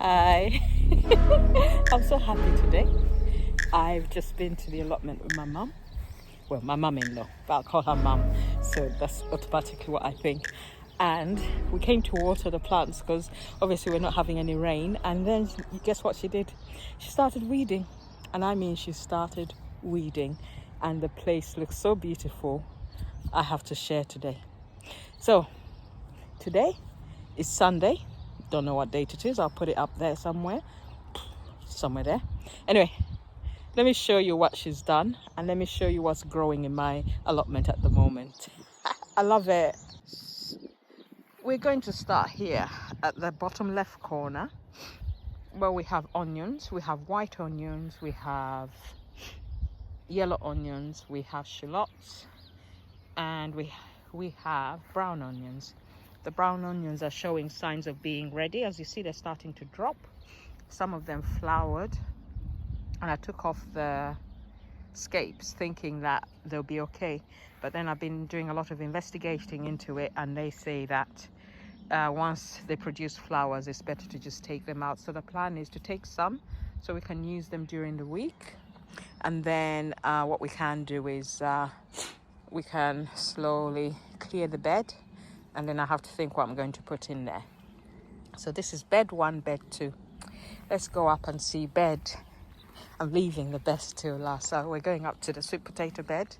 Hi. I'm so happy today. I've just been to the allotment with my mum. Well, my mum-in-law, but I'll call her mum, so that's automatically what I think. And we came to water the plants because obviously we're not having any rain. And then guess what she did? She started weeding. And I mean, she started weeding. And the place looks so beautiful. I have to share today. So today is Sunday. Don't know what date it is. I'll put it up there somewhere there. Anyway, let me show you what she's done and let me show you what's growing in my allotment at the moment. I love it. We're going to start here at the bottom left corner where we have onions. We have white onions, we have yellow onions, we have shallots, and we have brown onions. The brown onions are showing signs of being ready. As you see, they're starting to drop. Some of them flowered, and I took off the scapes thinking that they'll be okay. But then I've been doing a lot of investigating into it, and they say that once they produce flowers, it's better to just take them out. So the plan is to take some so we can use them during the week. And then what we can do is we can slowly clear the bed, and then I have to think what I'm going to put in there. So this is bed 1, bed 2. Let's go up and see bed. I'm leaving the best till last. So we're going up to the sweet potato bed.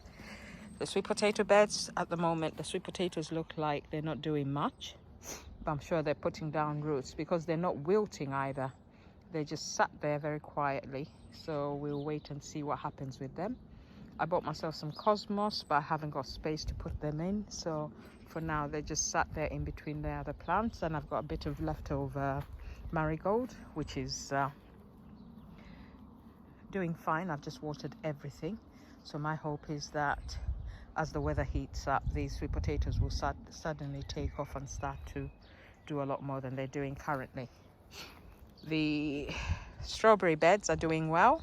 The sweet potato beds at the moment, the sweet potatoes look like they're not doing much, but I'm sure they're putting down roots because they're not wilting either. They just sat there very quietly. So we'll wait and see what happens with them. I bought myself some cosmos, but I haven't got space to put them in. So for now, they just sat there in between the other plants, and I've got a bit of leftover marigold, which is doing fine. I've just watered everything. So my hope is that as the weather heats up, these sweet potatoes will suddenly take off and start to do a lot more than they're doing currently. The strawberry beds are doing well.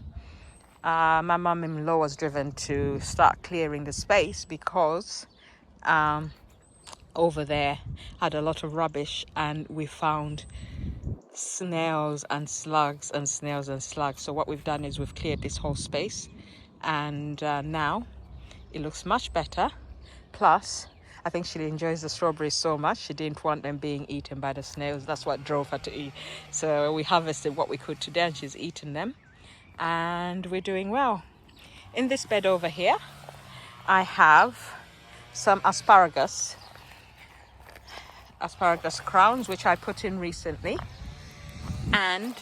My mum-in-law was driven to start clearing the space because over there had a lot of rubbish, and we found snails and slugs and snails and slugs. So what we've done is we've cleared this whole space, and now it looks much better. Plus, I think she enjoys the strawberries so much she didn't want them being eaten by the snails. That's what drove her to eat. So we harvested what we could today, and she's eaten them, and we're doing well. In this bed over here, I have some asparagus crowns, which I put in recently, and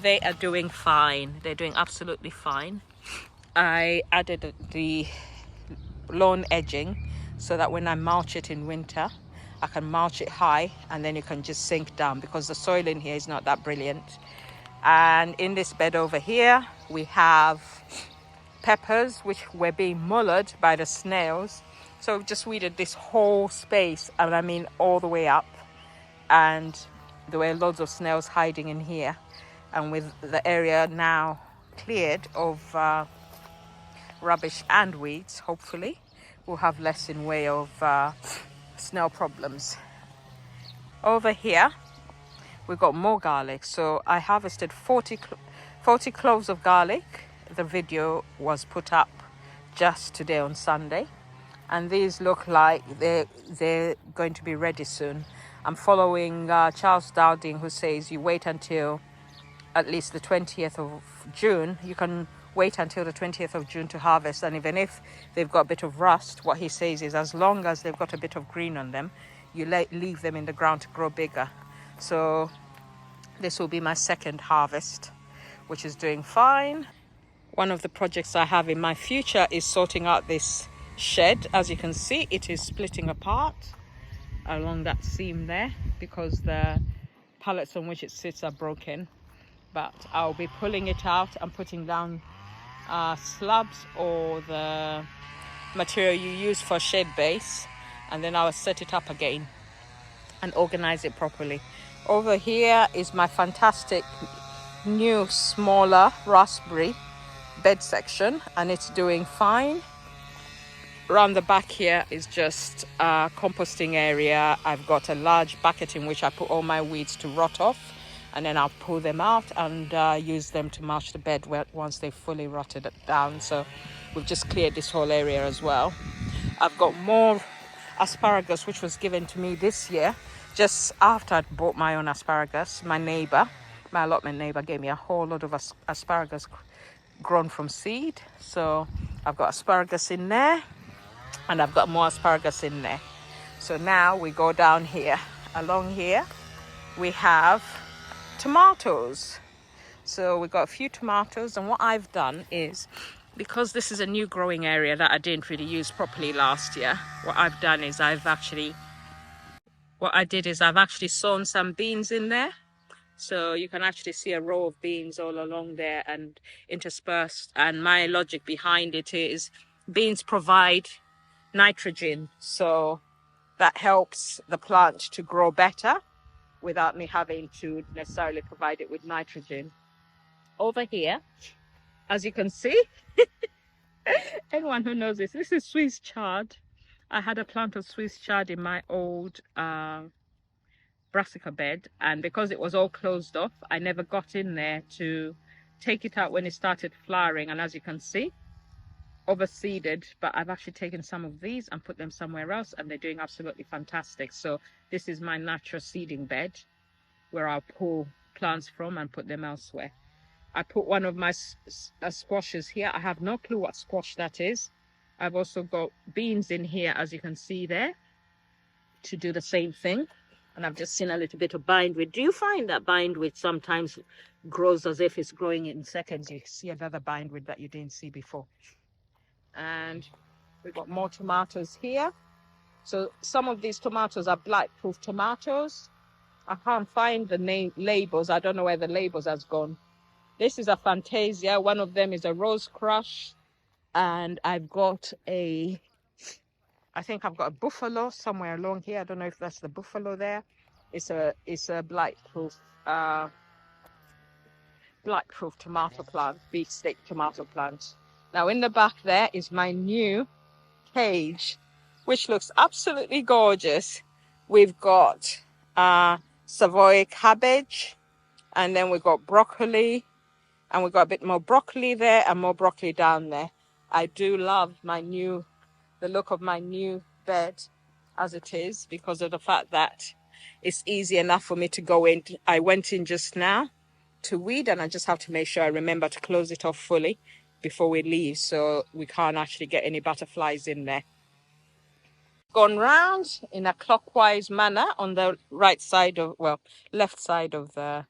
they are doing fine. They're doing absolutely fine. I added the lawn edging so that when I mulch it in winter, I can mulch it high, and then you can just sink down because the soil in here is not that brilliant. And in this bed over here, we have peppers, which were being mullered by the snails. So we've just weeded this whole space, and I mean all the way up. And there were loads of snails hiding in here. And with the area now cleared of rubbish and weeds, hopefully, we'll have less in way of snail problems. Over here, we've got more garlic. So I harvested 40 cloves of garlic. The video was put up just today on Sunday, and these look like they're going to be ready soon. I'm following Charles Dowding, who says you wait until at least the 20th of June. You can wait until the 20th of June to harvest, and even if they've got a bit of rust, what he says is as long as they've got a bit of green on them, you leave them in the ground to grow bigger. So this will be my second harvest, which is doing fine. One of the projects I have in my future is sorting out this shed. As you can see, it is splitting apart along that seam there because the pallets on which it sits are broken. But I'll be pulling it out and putting down slabs or the material you use for shed base, and then I'll set it up again and organize it properly. Over here is my fantastic new smaller raspberry bed section, and it's doing fine. Around the back here is just a composting area. I've got a large bucket in which I put all my weeds to rot off, and then I'll pull them out and use them to mulch the bed once they fully rotted down. So we've just cleared this whole area as well. I've got more asparagus which was given to me this year just after I'd bought my own asparagus. My allotment neighbor gave me a whole lot of asparagus grown from seed. So I've got asparagus in there and I've got more asparagus in there. So now we go down here. Along here we have tomatoes. So we got a few tomatoes, and what I've done is, because this is a new growing area that I didn't really use properly last year, what I've done is I've actually sown some beans in there. So you can actually see a row of beans all along there and interspersed. And my logic behind it is beans provide nitrogen, so that helps the plant to grow better without me having to necessarily provide it with nitrogen. Over here, as you can see, anyone who knows this is Swiss chard. I had a plant of Swiss chard in my old brassica bed, and because it was all closed off, I never got in there to take it out when it started flowering. And as you can see, overseeded, but I've actually taken some of these and put them somewhere else, and they're doing absolutely fantastic. So this is my natural seeding bed where I'll pull plants from and put them elsewhere. I put one of my squashes here. I have no clue what squash that is. I've also got beans in here, as you can see there, to do the same thing. And I've just seen a little bit of bindweed. Do you find that bindweed sometimes grows as if it's growing in seconds? You see another bindweed that you didn't see before. And we've got more tomatoes here. So some of these tomatoes are blight-proof tomatoes. I can't find the labels. I don't know where the labels has gone. This is a Fantasia. One of them is a Rose Crush. And I've got I think I've got a Buffalo somewhere along here. I don't know if that's the Buffalo there. It's a blight-proof tomato plant, beefsteak tomato plant. Now in the back there is my new cage, which looks absolutely gorgeous. We've got Savoy cabbage, and then we've got broccoli, and we've got a bit more broccoli there and more broccoli down there. I do love the look of my new bed as it is, because of the fact that it's easy enough for me to go in. I went in just now to weed, and I just have to make sure I remember to close it off fully before we leave, so we can't actually get any butterflies in there. Gone round in a clockwise manner on the left side of the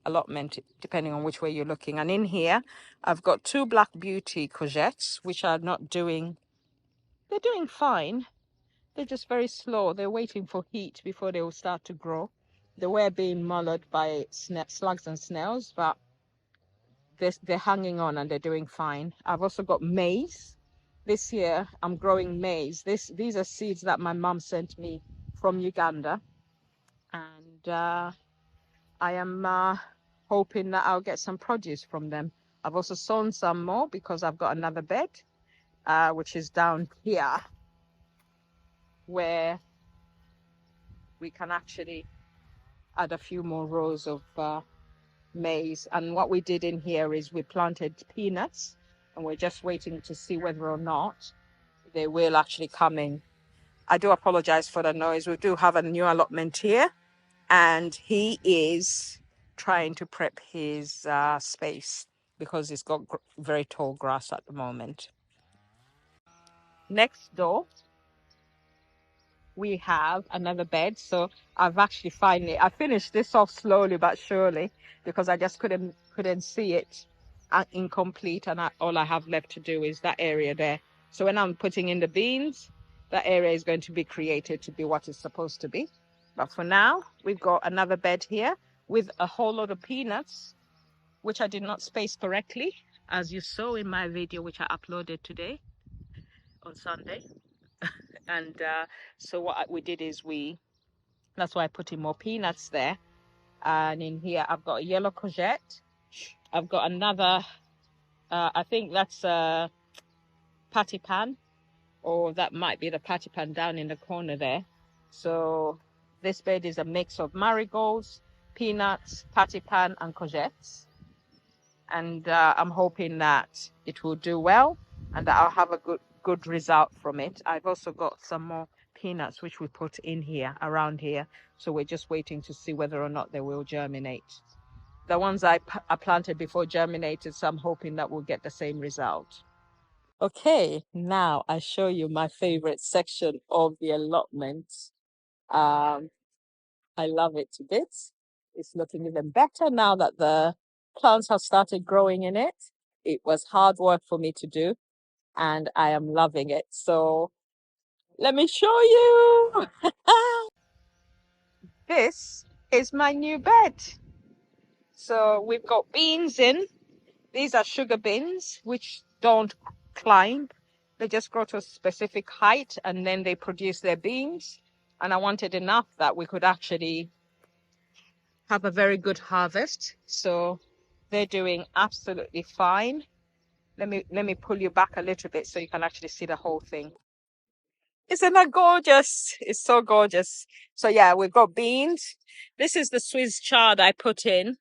allotment, depending on which way you're looking. And in here I've got two Black Beauty courgettes, which are not doing, they're doing fine. They're just very slow. They're waiting for heat before they will start to grow. They were being mullered by slugs and snails, but they're hanging on and they're doing fine. I've also got maize. This year I'm growing maize. These are seeds that my mum sent me from Uganda, and I am hoping that I'll get some produce from them. I've also sown some more because I've got another bed, which is down here, where we can actually add a few more rows of maize. And what we did in here is we planted peanuts, and we're just waiting to see whether or not they will actually come in. I do apologize for the noise. We do have a new allotment here, and he is trying to prep his space because he's got very tall grass at the moment. Next door we have another bed. So I've actually I finished this off slowly but surely, because I just couldn't see it incomplete, and all I have left to do is that area there. So when I'm putting in the beans, that area is going to be created to be what it's supposed to be. But for now, we've got another bed here with a whole lot of peanuts, which I did not space correctly, as you saw in my video, which I uploaded today on Sunday. And so what we did is that's why I put in more peanuts there. And in here I've got a yellow courgette. I've got another, I think that's a patty pan, or that might be the patty pan down in the corner there. So this bed is a mix of marigolds, peanuts, patty pan, and courgettes. And I'm hoping that it will do well and that I'll have a good result from it. I've also got some more peanuts which we put in here, around here. So we're just waiting to see whether or not they will germinate. The ones I planted before germinated, so I'm hoping that we'll get the same result. Okay, now I show you my favorite section of the allotment. Um, I love it to bits. It's looking even better now that the plants have started growing in it. It was hard work for me to do, and I am loving it. So let me show you. This is my new bed. So we've got beans in. These are sugar beans, which don't climb. They just grow to a specific height and then they produce their beans. And I wanted enough that we could actually have a very good harvest. So they're doing absolutely fine. Let me pull you back a little bit so you can actually see the whole thing. Isn't that gorgeous? It's so gorgeous. So yeah, we've got beans. This is the Swiss chard I put in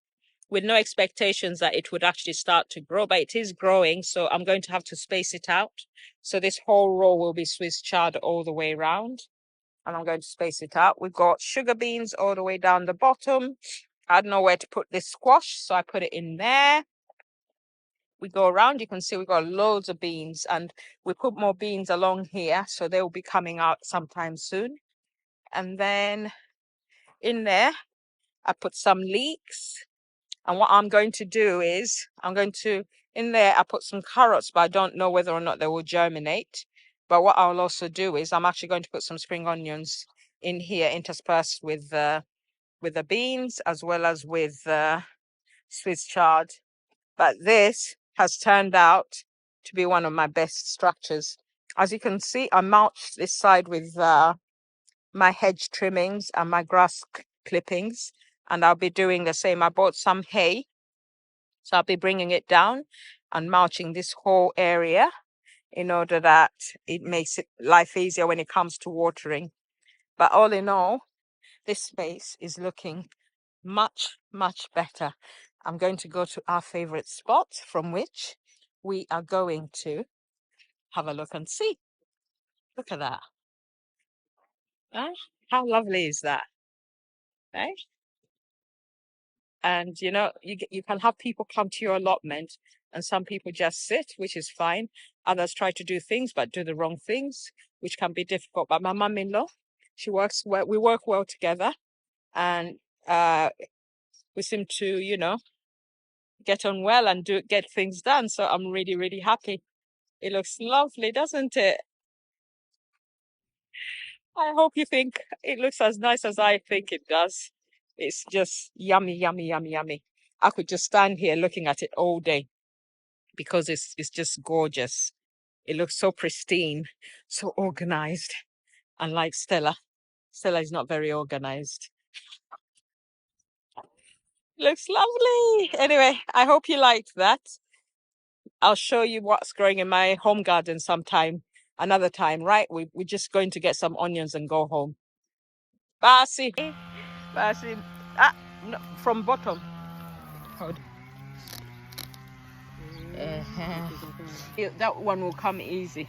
with no expectations that it would actually start to grow, but it is growing. So I'm going to have to space it out. So this whole row will be Swiss chard all the way around. And I'm going to space it out. We've got sugar beans all the way down the bottom. I don't know where to put this squash, so I put it in there. We go around, you can see we've got loads of beans, and we put more beans along here, so they will be coming out sometime soon. And then in there, I put some leeks. And what I'm going to do is, in there, I put some carrots, but I don't know whether or not they will germinate. But what I'll also do is, I'm actually going to put some spring onions in here, interspersed with the beans, as well as with Swiss chard. But this has turned out to be one of my best structures. As you can see, I mulched this side with my hedge trimmings and my grass clippings, and I'll be doing the same. I bought some hay, so I'll be bringing it down and mulching this whole area in order that it makes life easier when it comes to watering. But all in all, this space is looking much, much better. I'm going to go to our favorite spot from which we are going to have a look and see. Look at that. Right? How lovely is that? Right? And you can have people come to your allotment, and some people just sit, which is fine. Others try to do things but do the wrong things, which can be difficult. But my mum-in-law, she works well, we work well together, and we seem to get on well and get things done. So I'm really, really happy. It looks lovely, doesn't it? I hope you think it looks as nice as I think it does. It's just yummy, yummy, yummy, yummy. I could just stand here looking at it all day because it's just gorgeous. It looks so pristine, so organized. Unlike Stella. Stella is not very organized. Looks lovely. Anyway, I hope you liked that. I'll show you what's growing in my home garden another time, right? We're just going to get some onions and go home. Basi. Basi. No, from bottom. Hold. That one will come easy.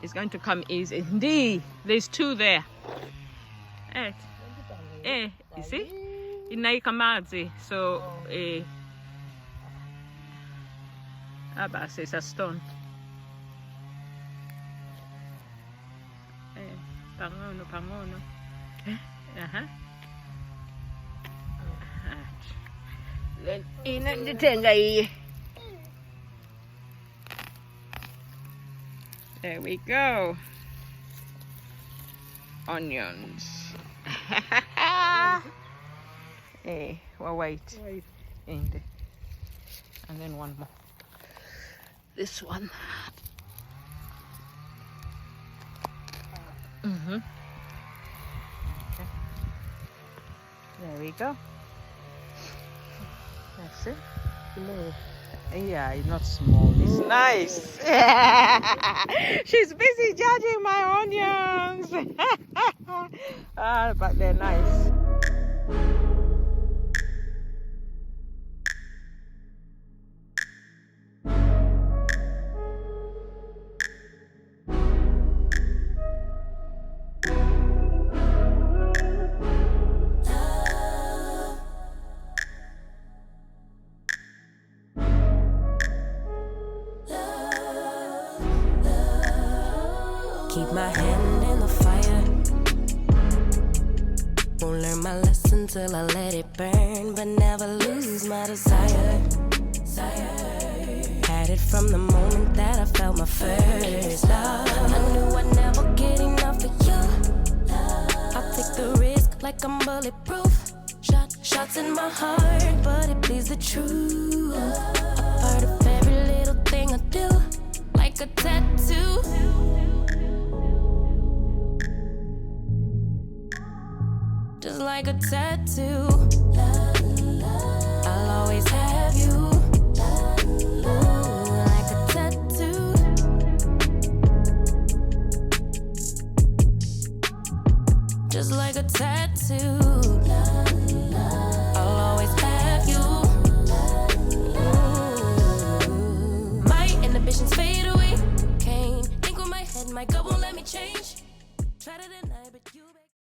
It's going to come easy. Indeed, there's two there. You see? Inaikamazi. So, it's a stone. Pangono. There we go. Onions. Hey, well, wait. And then one more. This one. Okay. There we go. That's it. Yeah, it's not small. It's nice. She's busy judging my onions. But they're nice. Keep my hand in the fire. Won't learn my lesson till I let it burn, but never lose my desire. Had it from the moment that I felt my first love. I knew I'd never get enough of you. I'll take the risk like I'm bulletproof. Shots in my heart, but it bleeds the truth. A part of every little thing I do, like a tattoo. Just like a tattoo, I'll always have you. Ooh, like a tattoo. Just like a tattoo, I'll always have you.